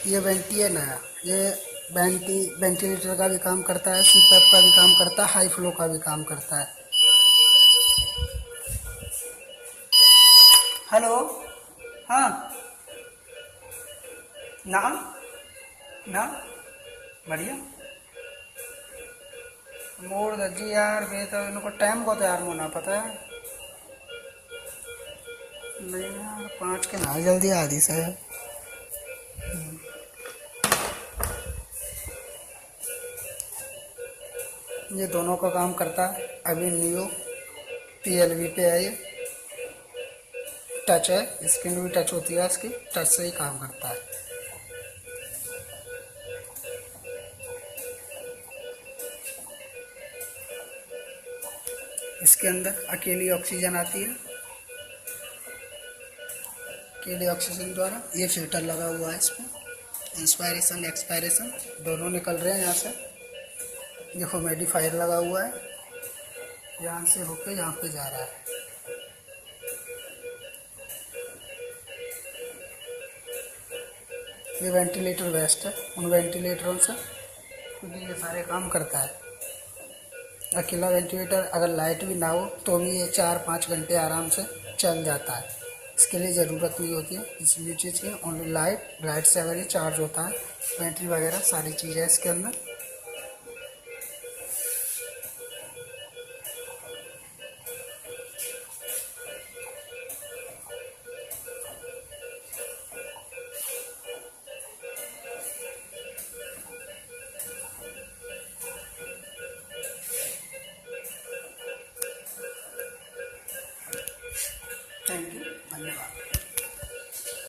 ये वेंटी है नया। ये वेंटिलेटर का भी काम करता है, सीपैप का भी काम करता है, हाई फ्लो का भी काम करता है। हेलो। हाँ। ना ना बढ़िया। मोड़ दर्जी यार, बे तो इनको टाइम को तो यार होना पता है। नहीं यार, 5 के ना जल्दी आदि से। ये दोनों का काम करता है। अभी न्यू PLV पे है ये। टच है, स्क्रीन भी टच होती है इसकी, टच से ही काम करता है। इसके अंदर अकेली ऑक्सीजन आती है। अकेले ऑक्सीजन द्वारा ये फिल्टर लगा हुआ है इस पर। इंस्पायरेशन एक्सपायरेशन दोनों निकल रहे हैं यहाँ से। ये ह्यूमिडिफायर लगा हुआ है, यहाँ से होके यहाँ पे जा रहा है। ये वेंटिलेटर बेस्ट है उन वेंटिलेटरों से, क्योंकि ये सारे काम करता है। अकेला वेंटिलेटर अगर लाइट भी ना हो तो भी ये 4-5 घंटे आराम से चल जाता है। इसके लिए ज़रूरत नहीं होती है किसी भी चीज़ की, ओनली लाइट से अगर ये चार्ज होता है। बैटरी वगैरह सारी चीज़ें इसके अंदर।